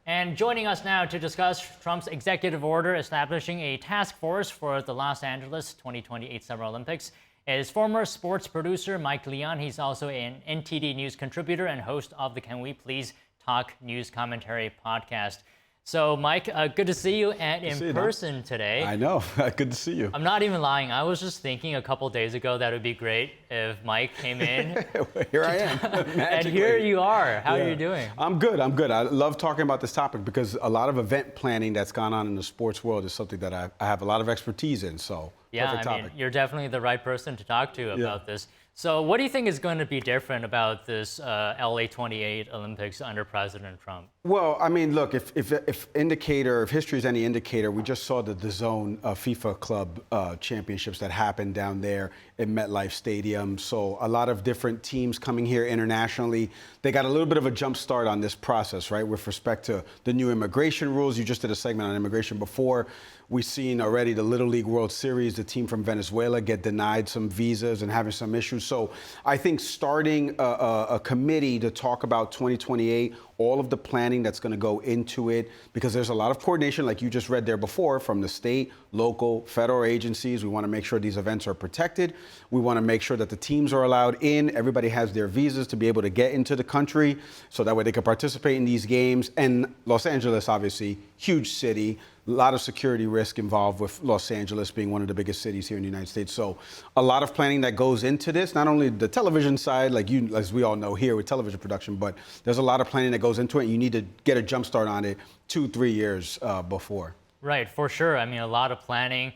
And joining us now to discuss Trump's executive order establishing a task force for the Los Angeles 2028 Summer Olympics is former sports producer Mike Leon. He's also an NTD News Contributor and host of the Can We Please Talk News Commentary podcast. So, Mike, good to see you and in person today. I know. Good to see you. I'm not even lying. I was just thinking a couple days ago that it would be great if Mike came in. Here I am. And here you are. How are you doing? I'm good. I love talking about this topic because a lot of event planning that's gone on in the sports world is something that I have a lot of expertise in. So, perfect topic. You're definitely the right person to talk to about this. So what do you think is going to be different about this LA 28 Olympics under President Trump? Well, I mean, look, if history is any indicator, we just saw the DAZN FIFA Club Championships that happened down there in MetLife Stadium. So a lot of different teams coming here internationally. They got a little bit of a jump start on this process, right, with respect to the new immigration rules. You just did a segment on immigration before. We've seen already the Little League World Series, the team from Venezuela get denied some visas and having some issues. So I think starting a committee to talk about 2028, all of the planning that's going to go into it, because there's a lot of coordination, like you just read there before, from the state, local, federal agencies. We want to make sure these events are protected. We want to make sure that the teams are allowed in. Everybody has their visas to be able to get into the country, so that way they can participate in these games. And Los Angeles, obviously, huge city. A lot of security risk involved with Los Angeles being one of the biggest cities here in the United States. So a lot of planning that goes into this, not only the television side, like as we all know here with television production, but there's a lot of planning that goes into it. And you need to get a jump start on it 2-3 years before. Right, for sure. I mean, a lot of planning,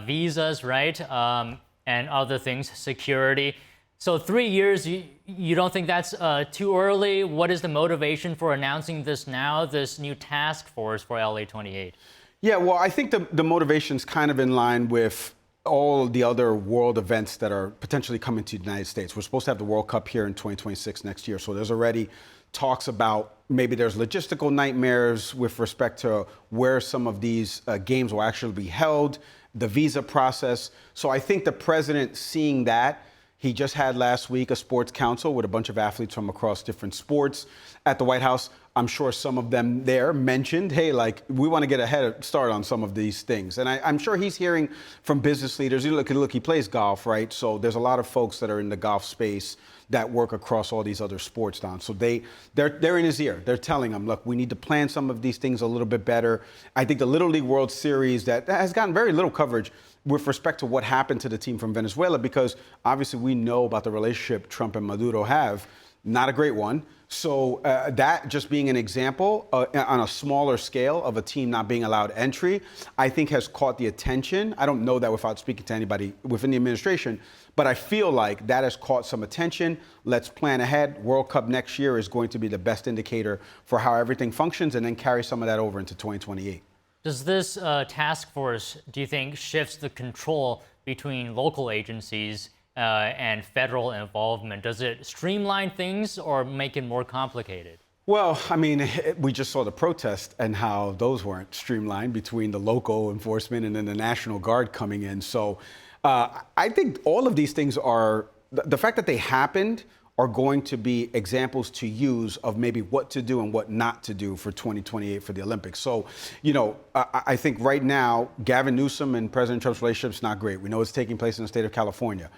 visas, right, and other things, security. So 3 years, you don't think that's too early? What is the motivation for announcing this now, this new task force for LA 28? Yeah, well, I think the motivation's kind of in line with all the other world events that are potentially coming to the United States. We're supposed to have the World Cup here in 2026 next year. So there's already talks about maybe there's logistical nightmares with respect to where some of these games will actually be held, the visa process. So I think the president seeing that, he just had last week a sports council with a bunch of athletes from across different sports at the White House. I'm sure some of them there mentioned, hey, like, we want to get a head start on some of these things. And I'm sure he's hearing from business leaders. Look, he plays golf, right? So there's a lot of folks that are in the golf space that work across all these other sports, Don. So they're in his ear. They're telling him, look, we need to plan some of these things a little bit better. I think the Little League World Series that has gotten very little coverage with respect to what happened to the team from Venezuela, because obviously we know about the relationship Trump and Maduro have. Not a great one. So that just being an example on a smaller scale of a team not being allowed entry, I think has caught the attention. I don't know that without speaking to anybody within the administration, but I feel like that has caught some attention. Let's plan ahead. World Cup next year is going to be the best indicator for how everything functions, and then carry some of that over into 2028. Does this task force, do you think, shifts the control between local agencies and federal involvement? Does it streamline things or make it more complicated? Well, I mean, we just saw the protest and how those weren't streamlined between the local enforcement and then the National Guard coming in. So I think all of these things are, the fact that they happened are going to be examples to use of maybe what to do and what not to do for 2028 for the Olympics. So, you know, I think right now, Gavin Newsom and President Trump's relationship is not great. We know it's taking place in the state of California.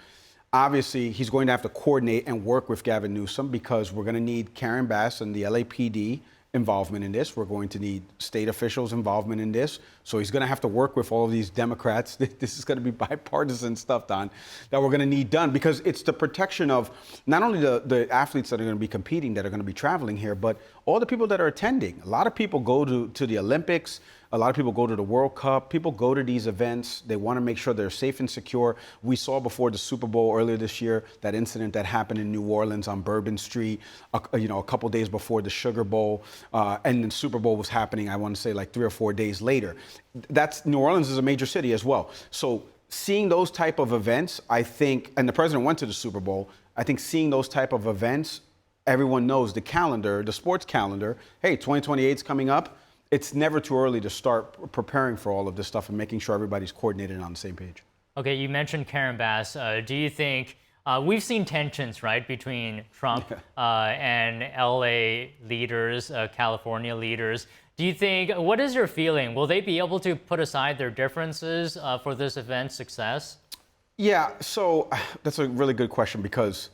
Obviously, he's going to have to coordinate and work with Gavin Newsom because we're going to need Karen Bass and the LAPD involvement in this. We're going to need state officials' involvement in this. So he's going to have to work with all of these Democrats. This is going to be bipartisan stuff, Don, that we're going to need done, because it's the protection of not only the athletes that are going to be competing, that are going to be traveling here, but all the people that are attending. A lot of people go to the Olympics. A lot of people go to the World Cup. People go to these events. They want to make sure they're safe and secure. We saw before the Super Bowl earlier this year, that incident that happened in New Orleans on Bourbon Street, a couple days before the Sugar Bowl. And the Super Bowl was happening, I want to say, like 3 or 4 days later. New Orleans is a major city as well. So seeing those type of events, I think, and the president went to the Super Bowl, I think seeing those type of events, everyone knows the calendar, the sports calendar, hey, 2028 is coming up. It's never too early to start preparing for all of this stuff and making sure everybody's coordinated and on the same page. Okay, you mentioned Karen Bass. Do you think We've seen tensions, right, between Trump and LA leaders, California leaders. Do you think, what is your feeling? Will they be able to put aside their differences for this event's success? Yeah, so that's a really good question because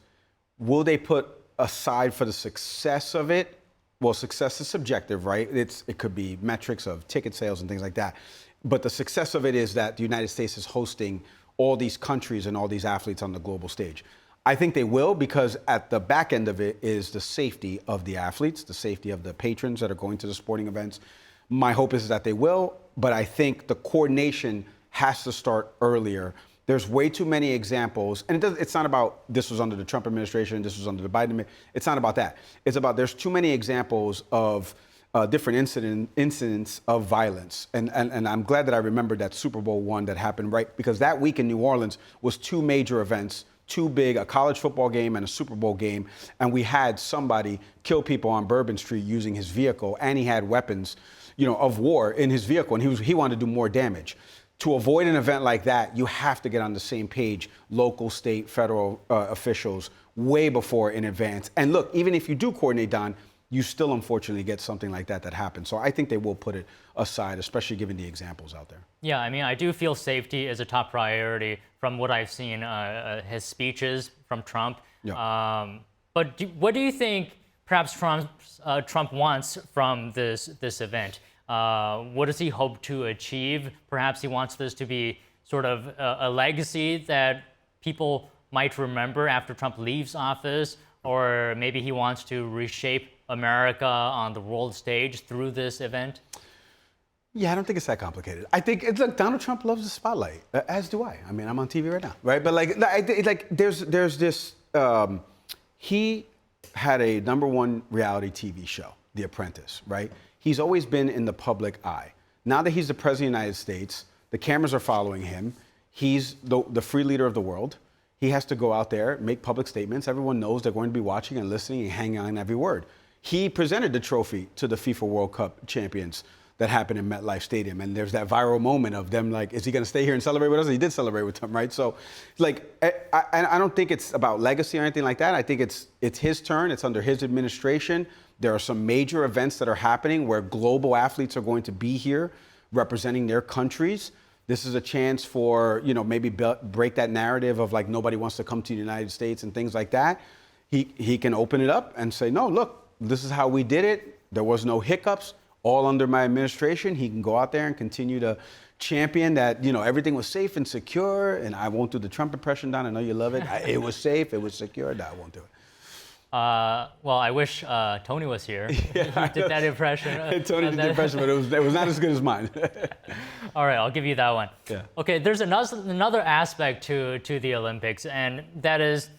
will they put aside for the success of it? Well, success is subjective, right? It could be metrics of ticket sales and things like that. But the success of it is that the United States is hosting all these countries and all these athletes on the global stage. I think they will because at the back end of it is the safety of the athletes, the safety of the patrons that are going to the sporting events. My hope is that they will, but I think the coordination has to start earlier. There's way too many examples, and it's not about this was under the Trump administration, this was under the Biden administration. It's not about that. It's about there's too many examples of different incidents of violence. And I'm glad that I remembered that Super Bowl one that happened right, because that week in New Orleans was two major events, too big, a college football game and a Super Bowl game, and we had somebody kill people on Bourbon Street using his vehicle, and he had weapons, of war in his vehicle, and he wanted to do more damage. To avoid an event like that, you have to get on the same page, local, state, federal officials, way before in advance. And look, even if you do coordinate, Don, you still unfortunately get something like that happens. So I think they will put it aside, especially given the examples out there. Yeah, I mean, I do feel safety is a top priority from what I've seen, his speeches from Trump. Yeah. But what do you think perhaps Trump wants from this event? What does he hope to achieve? Perhaps he wants this to be sort of a legacy that people might remember after Trump leaves office, or maybe he wants to reshape America on the world stage through this event? Yeah, I don't think it's that complicated. I think look, Donald Trump loves the spotlight, as do I. I mean, I'm on TV right now, right? But there's this. He had a #1 reality TV show, The Apprentice, right? He's always been in the public eye. Now that he's the president of the United States, the cameras are following him. He's the free leader of the world. He has to go out there, make public statements. Everyone knows they're going to be watching and listening and hanging on every word. He presented the trophy to the FIFA World Cup champions that happened in MetLife Stadium. And there's that viral moment of them like, is he going to stay here and celebrate with us? And he did celebrate with them, right? So, I don't think it's about legacy or anything like that. I think it's his turn. It's under his administration. There are some major events that are happening where global athletes are going to be here representing their countries. This is a chance for, maybe break that narrative of like nobody wants to come to the United States and things like that. He can open it up and say, no, look, this is how we did it. There was no hiccups, all under my administration. He can go out there and continue to champion that, everything was safe and secure. And I won't do the Trump impression, Don. I know you love it. It was safe. It was secure. No, I won't do it. Well, I wish Tony was here. Yeah, he did that impression. Tony did the impression, but it was not as good as mine. All right, I'll give you that one. Yeah. Okay, there's another aspect to the Olympics, and that is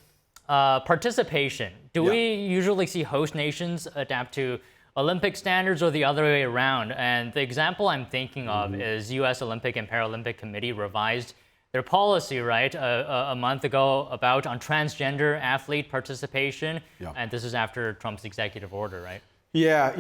participation. Do we usually see host nations adapt to Olympic standards or the other way around? And the example I'm thinking of is U.S. Olympic and Paralympic Committee revised their policy, right, a month ago on transgender athlete participation. Yeah. And this is after Trump's executive order, right? Yeah,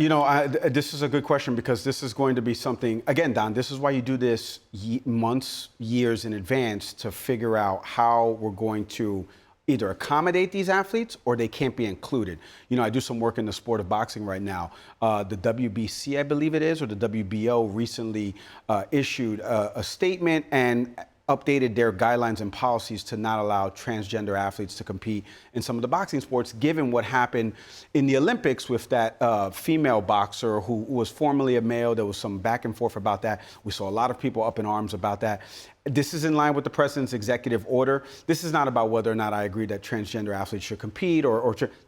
this is a good question because this is going to be something, again, Don, this is why you do this months, years in advance to figure out how we're going to either accommodate these athletes or they can't be included. I do some work in the sport of boxing right now. The WBC, I believe it is, or the WBO recently issued a statement and updated their guidelines and policies to not allow transgender athletes to compete in some of the boxing sports, given what happened in the Olympics with that female boxer who was formerly a male. There was some back and forth about that. We saw a lot of people up in arms about that. This is in line with the president's executive order. This is not about whether or not I agree that transgender athletes should compete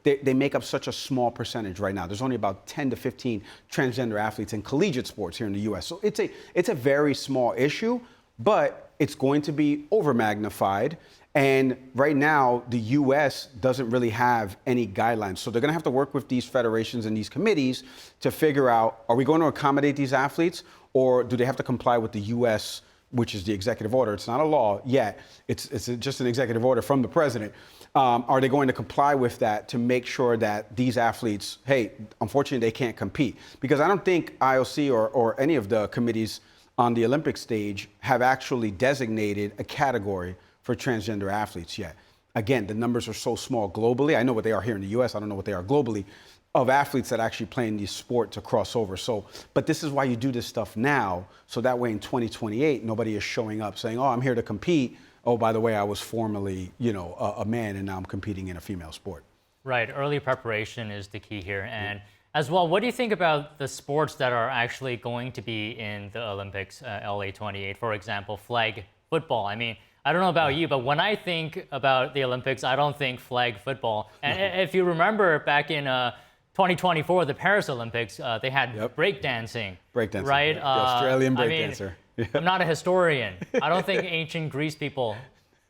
they make up such a small percentage right now. There's only about 10 to 15 transgender athletes in collegiate sports here in the U.S. So it's a very small issue, but it's going to be over magnified. And right now, the U.S. doesn't really have any guidelines. So they're going to have to work with these federations and these committees to figure out, are we going to accommodate these athletes or do they have to comply with the U.S., which is the executive order? It's not a law yet. It's just an executive order from the president. Are they going to comply with that to make sure that these athletes, hey, unfortunately, they can't compete? Because I don't think IOC or any of the committees on the Olympic stage have actually designated a category for transgender athletes yet. again, the numbers are so small globally. I know what they are here in the US. I don't know what they are globally, of athletes that actually play in these sports to cross over. So, but this is why you do this stuff now. So that way in 2028, nobody is showing up saying, oh, I'm here to compete. Oh, by the way, I was formerly, a man and now I'm competing in a female sport. Right. Early preparation is the key here. And as well, what do you think about the sports that are actually going to be in the Olympics, LA 28? For example, flag football. I mean, I don't know about you, but when I think about the Olympics, I don't think flag football. And if you remember back in 2024, the Paris Olympics, they had breakdancing. Breakdancing. Right? The Australian breakdancer. I mean, I'm not a historian. I don't think ancient Greece people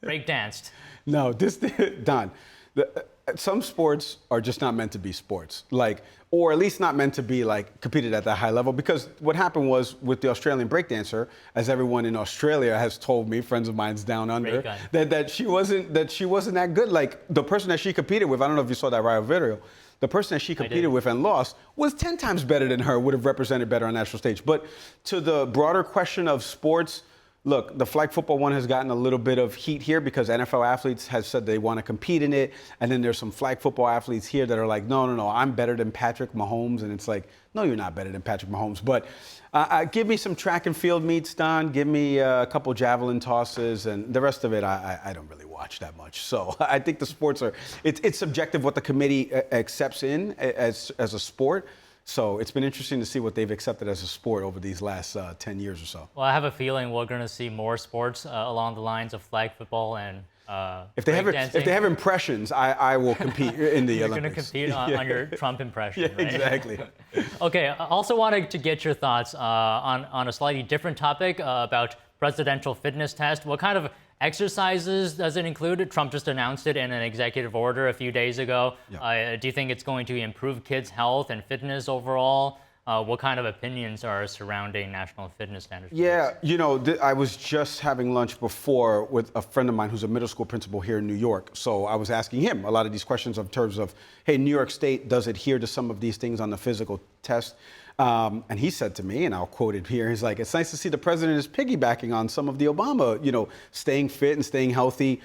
breakdanced. No, Don, some sports are just not meant to be sports, or at least not meant to be competed at that high level. Because what happened was with the Australian breakdancer, as everyone in Australia has told me, friends of mine's down under, that she wasn't that good. Like the person that she competed with, I don't know if you saw that Rio video. The person that she competed with and lost was 10 times better than her, would have represented better on national stage. But to the broader question of sports, look, the flag football one has gotten a little bit of heat here because NFL athletes have said they want to compete in it. And then there's some flag football athletes here that are like, no, I'm better than Patrick Mahomes. And it's like, no, you're not better than Patrick Mahomes. But give me some track and field meets, Don. Give me a couple javelin tosses. And the rest of it, I don't really watch that much. So I think the sports it's subjective what the committee accepts in as a sport. So it's been interesting to see what they've accepted as a sport over these last 10 years or so. Well, I have a feeling we're going to see more sports along the lines of flag football and if they have impressions, I will compete in the You're Olympics. You're going to compete on your Trump impression, Yeah, right? exactly. Okay, I also wanted to get your thoughts on a slightly different topic about presidential fitness test. What kind of exercises does it include? Trump just announced it in an executive order a few days ago. Yeah. Do you think it's going to improve kids' health and fitness overall? What kind of opinions are surrounding national fitness standards? Yeah, I was just having lunch before with a friend of mine who's a middle school principal here in New York. So I was asking him a lot of these questions in terms of, hey, New York State does adhere to some of these things on the physical test. And he said to me, and I'll quote it here, he's like, it's nice to see the president is piggybacking on some of the Obama, staying fit and staying healthy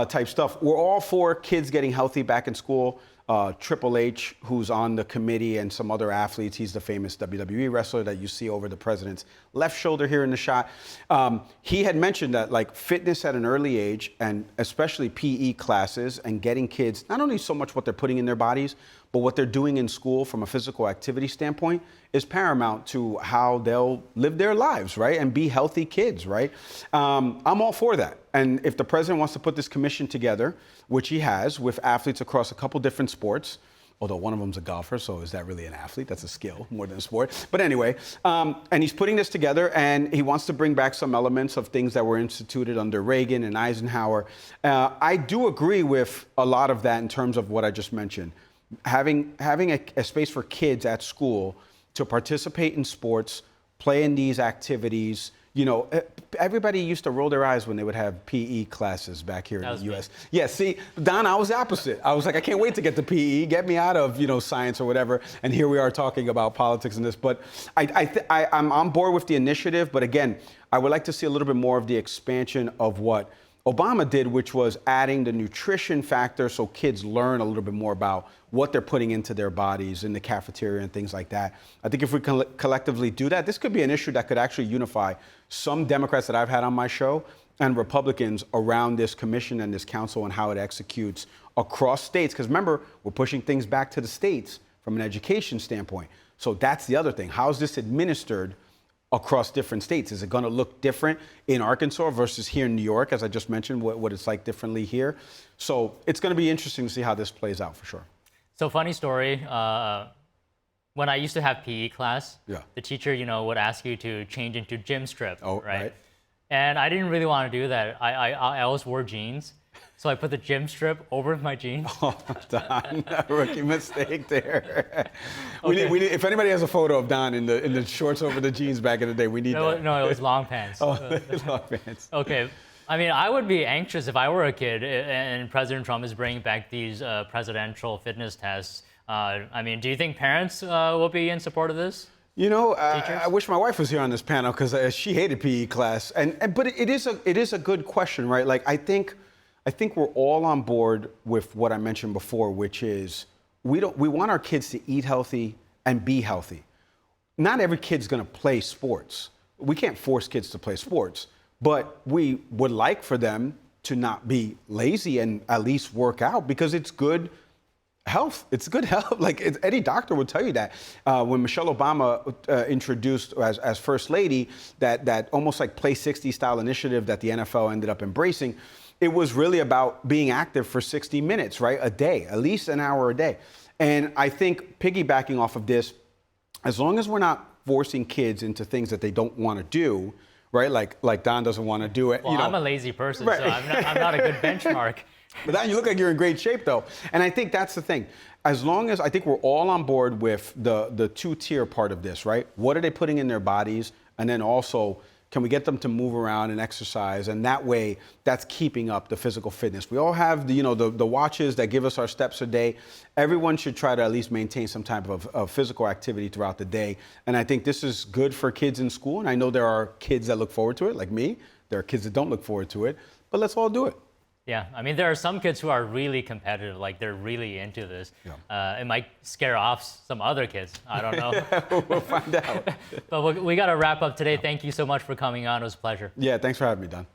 type stuff. We're all for kids getting healthy back in school. Triple H, who's on the committee, and some other athletes. He's the famous WWE wrestler that you see over the president's left shoulder here in the shot. He had mentioned that fitness at an early age, and especially PE classes, and getting kids, not only so much what they're putting in their bodies, but what they're doing in school from a physical activity standpoint is paramount to how they'll live their lives, right? And be healthy kids, right? I'm all for that. And if the president wants to put this commission together, which he has with athletes across a couple different sports, although one of them's a golfer, so is that really an athlete? That's a skill more than a sport. But anyway, and he's putting this together, and he wants to bring back some elements of things that were instituted under Reagan and Eisenhower. I do agree with a lot of that in terms of what I just mentioned. Having a space for kids at school to participate in sports, play in these activities. Everybody used to roll their eyes when they would have PE classes back here in the U.S. Yeah, see, Don, I was the opposite. I was like, I can't wait to get to PE, get me out of, science or whatever. And here we are talking about politics and this. But I'm on board with the initiative. But again, I would like to see a little bit more of the expansion of what Obama did, which was adding the nutrition factor so kids learn a little bit more about what they're putting into their bodies in the cafeteria and things like that. I think if we collectively do that, this could be an issue that could actually unify some Democrats that I've had on my show and Republicans around this commission and this council and how it executes across states. Because remember, we're pushing things back to the states from an education standpoint. So that's the other thing. How is this administered across different states? Is it going to look different in Arkansas versus here in New York, as I just mentioned, what it's like differently here? So it's going to be interesting to see how this plays out for sure. So funny story, when I used to have PE class, the teacher, would ask you to change into gym strip, right? And I didn't really want to do that. I always wore jeans. So I put the gym strip over my jeans. Oh, Don, rookie mistake there. Okay. We need, if anybody has a photo of Don in the shorts over the jeans back in the day, we need that. No, it was long pants. Oh, long pants. Okay. I mean, I would be anxious if I were a kid and President Trump is bringing back these presidential fitness tests. I mean, do you think parents will be in support of this? I wish my wife was here on this panel because she hated PE class. But it is a good question, right? I think I think we're all on board with what I mentioned before, which is we want our kids to eat healthy and be healthy. Not every kid's going to play sports. We can't force kids to play sports, but we would like for them to not be lazy and at least work out because it's good health. It's good health. Like any doctor would tell you that. When Michelle Obama introduced as First Lady that almost like Play 60 style initiative that the NFL ended up embracing, it was really about being active for 60 minutes, right? A day, at least an hour a day. And I think piggybacking off of this, as long as we're not forcing kids into things that they don't want to do, right? Like Don doesn't want to do it. Well, I'm a lazy person, right. So I'm not a good benchmark. But Don, you look like you're in great shape, though. And I think that's the thing. As long as I think we're all on board with the two-tier part of this, right? What are they putting in their bodies? And then also, can we get them to move around and exercise? And that way, that's keeping up the physical fitness. We all have the watches that give us our steps a day. Everyone should try to at least maintain some type of physical activity throughout the day. And I think this is good for kids in school. And I know there are kids that look forward to it, like me. There are kids that don't look forward to it. But let's all do it. Yeah, I mean, there are some kids who are really competitive, like they're really into this. Yeah. It might scare off some other kids. I don't know. We'll find out. But we got to wrap up today. Thank you so much for coming on. It was a pleasure. Yeah, thanks for having me, Don.